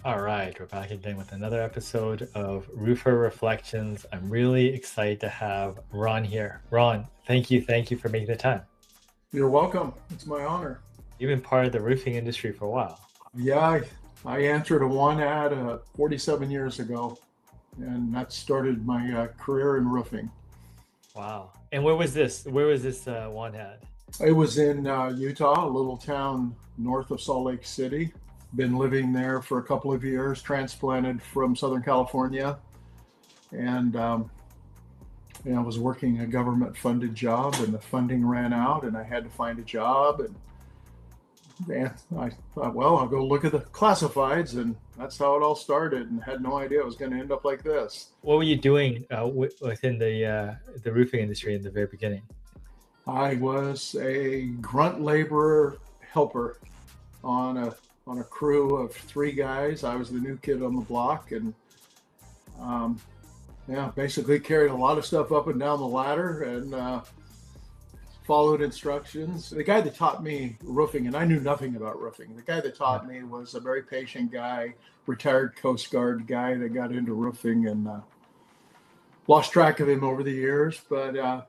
All right, we're back again with another episode of Roofer Reflections. I'm really excited to have Ron here. Ron, thank you for making the time. You're welcome. It's my honor. You've been part of the roofing industry for a while. Yeah, I answered a one ad 47 years ago, and that started my career in roofing. Wow. And where was this? Where was this one ad? It was in Utah, a little town north of Salt Lake City. Been living there for a couple of years, transplanted from Southern California, and I was working a government-funded job, and the funding ran out, and I had to find a job, and I thought, well, I'll go look at the classifieds, and that's how it all started, and had no idea it was going to end up like this. What were you doing within the roofing industry in the very beginning? I was a grunt laborer helper on a crew of 3 guys. I was the new kid on the block, and basically carried a lot of stuff up and down the ladder and followed instructions. The guy that taught me roofing, and I knew nothing about roofing, the guy that taught me was a very patient guy, retired Coast Guard guy that got into roofing, and lost track of him over the years, but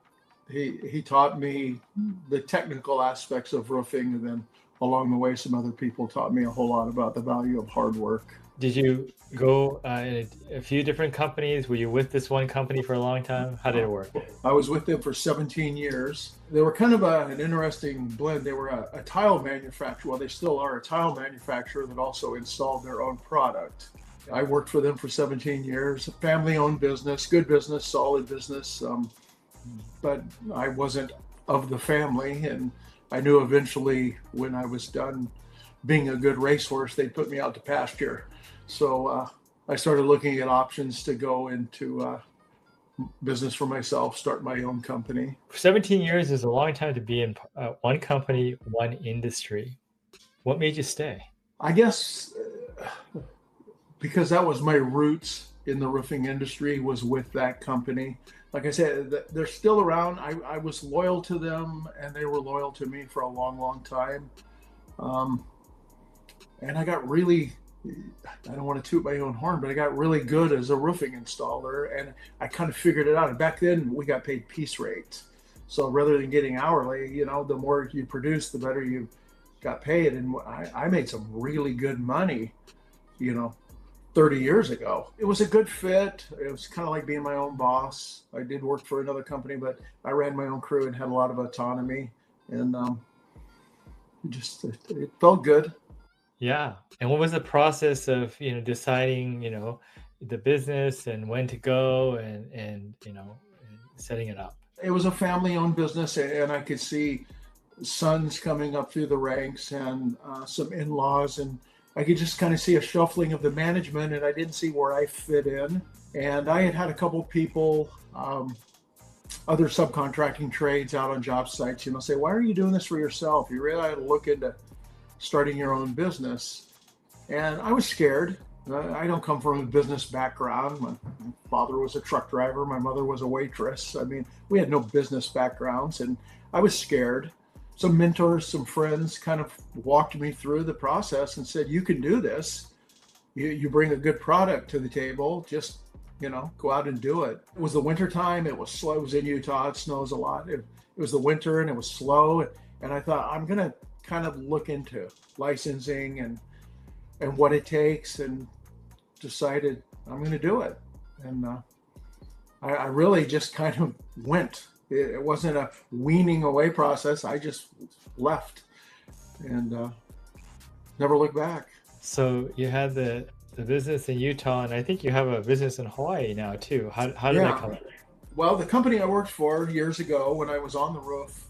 he taught me the technical aspects of roofing, and then along the way some other people taught me a whole lot about the value of hard work. Did you go in a few different companies? Were you with this one company for a long time? How did it work? I was with them for 17 years. They were kind of an interesting blend. They were a tile manufacturer. Well, they still are a tile manufacturer that also installed their own product. I worked for them for 17 years, a family-owned business, good business, solid business, but I wasn't of the family, and I knew eventually when I was done being a good racehorse, they'd put me out to pasture. So I started looking at options to go into business for myself, start my own company. 17 years is a long time to be in one company, one industry. What made you stay? I guess because that was my roots in the roofing industry, was with that company. Like I said, they're still around. I was loyal to them, and they were loyal to me for a long, long time. And I got really, I don't want to toot my own horn, but I got really good as a roofing installer, and I kind of figured it out. And back then we got paid piece rates. So rather than getting hourly, the more you produce, the better you got paid. And I made some really good money, 30 years ago. It was a good fit. It was kind of like being my own boss. I did work for another company, but I ran my own crew and had a lot of autonomy, and it felt good. Yeah. And what was the process of, deciding, the business and when to go and setting it up? It was a family-owned business, and I could see sons coming up through the ranks and some in-laws, and I could just kind of see a shuffling of the management, and I didn't see where I fit in. And I had a couple of people, other subcontracting trades out on job sites, say, why are you doing this for yourself? You really ought to look into starting your own business. And I was scared. I don't come from a business background. My father was a truck driver. My mother was a waitress. I mean, we had no business backgrounds, and I was scared. Some mentors, some friends kind of walked me through the process and said, you can do this. You bring a good product to the table, just, go out and do it. It was the winter time. It was slow. It was in Utah. It snows a lot. It was the winter, and it was slow. And I thought, I'm going to kind of look into licensing and what it takes, and decided I'm going to do it. And I really just kind of went. It wasn't a weaning away process. I just left and never looked back. So you had the business in Utah, and I think you have a business in Hawaii now too. How did that come? Well, the company I worked for years ago when I was on the roof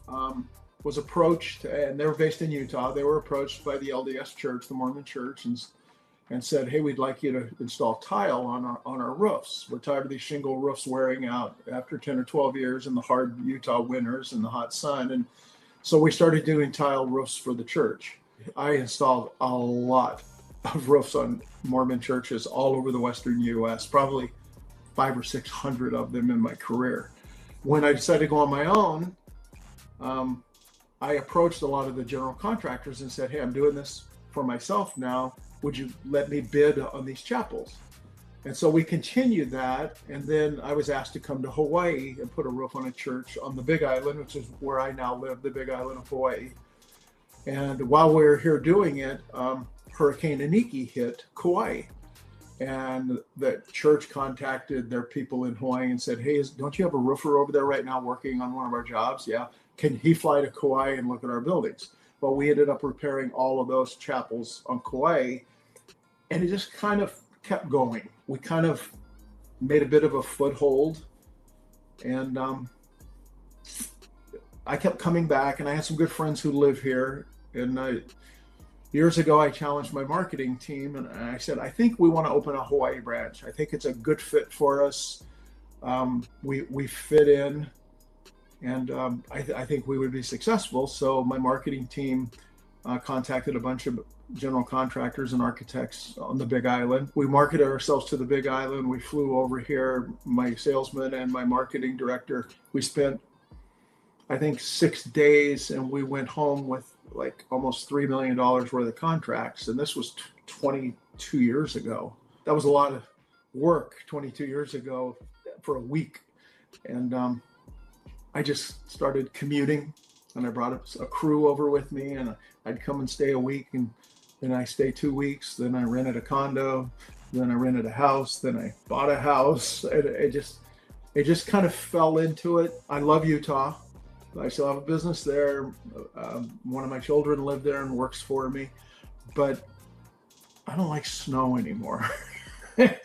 was approached, and they were based in Utah. They were approached by the LDS Church, the Mormon Church, and said, hey, we'd like you to install tile on our roofs. We're tired of these shingle roofs wearing out after 10 or 12 years in the hard Utah winters and the hot sun. And so we started doing tile roofs for the church. I installed a lot of roofs on Mormon churches all over the Western U.S., probably 500 or 600 of them in my career. When I decided to go on my own, I approached a lot of the general contractors and said, hey, I'm doing this for myself now. would you let me bid on these chapels? And so we continued that. And then I was asked to come to Hawaii and put a roof on a church on the Big Island, which is where I now live, the Big Island of Hawaii. And while we were here doing it, Hurricane Iniki hit Kauai. And the church contacted their people in Hawaii and said, hey, don't you have a roofer over there right now working on one of our jobs? Yeah. Can he fly to Kauai and look at our buildings? Well, we ended up repairing all of those chapels on Kauai. And it just kind of kept going. We kind of made a bit of a foothold. And I kept coming back, and I had some good friends who live here. And years ago, I challenged my marketing team, and I said, I think we want to open a Hawaii branch. I think it's a good fit for us. We fit in, and I think we would be successful. So my marketing team contacted a bunch of general contractors and architects on the Big Island. We marketed ourselves to the Big Island. We flew over here, my salesman and my marketing director. We spent, I think, 6 days, and we went home with like almost $3 million worth of contracts. And this was 22 years ago. That was a lot of work 22 years ago for a week. And I just started commuting, and I brought a crew over with me, and I'd come and stay a week, and then I stay 2 weeks. Then I rented a condo, then I rented a house, then I bought a house. And it just kind of fell into it. I love Utah. I still have a business there. One of my children live there and works for me, but I don't like snow anymore. And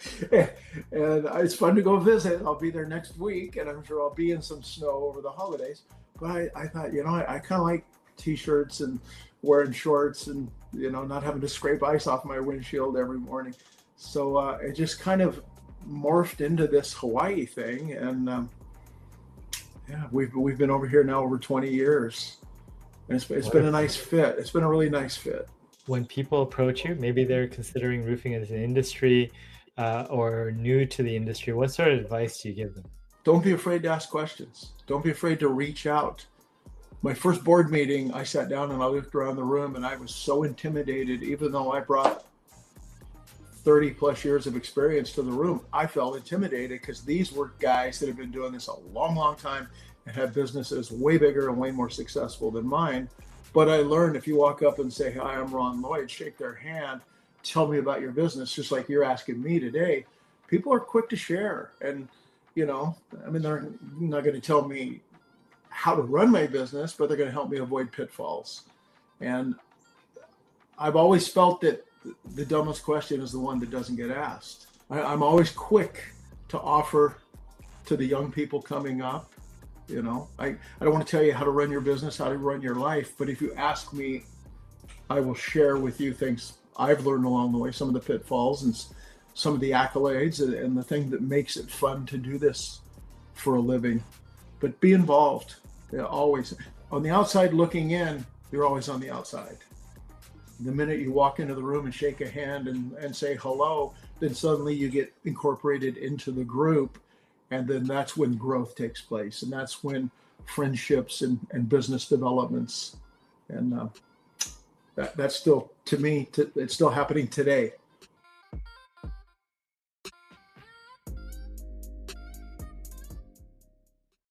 it's fun to go visit. I'll be there next week, and I'm sure I'll be in some snow over the holidays. But I thought, I kind of like t-shirts and wearing shorts and, not having to scrape ice off my windshield every morning. So it just kind of morphed into this Hawaii thing. And yeah, we've been over here now over 20 years. And it's been a nice fit. It's been a really nice fit. When people approach you, maybe they're considering roofing as an industry or new to the industry, what sort of advice do you give them? Don't be afraid to ask questions. Don't be afraid to reach out. My first board meeting, I sat down and I looked around the room, and I was so intimidated. Even though I brought 30 plus years of experience to the room, I felt intimidated because these were guys that have been doing this a long, long time and have businesses way bigger and way more successful than mine. But I learned, if you walk up and say, hi, I'm Ron Lloyd, shake their hand, tell me about your business, just like you're asking me today, people are quick to share. And, they're not going to tell me how to run my business, but they're going to help me avoid pitfalls. And I've always felt that the dumbest question is the one that doesn't get asked. I'm always quick to offer to the young people coming up. I don't want to tell you how to run your business, how to run your life, but if you ask me, I will share with you things I've learned along the way, some of the pitfalls and some of the accolades and the thing that makes it fun to do this for a living. But be involved. Always. On the outside looking in, you're always on the outside. The minute you walk into the room and shake a hand and say hello, then suddenly you get incorporated into the group. And then that's when growth takes place. And that's when friendships and business developments. And that's still, to me, it's still happening today.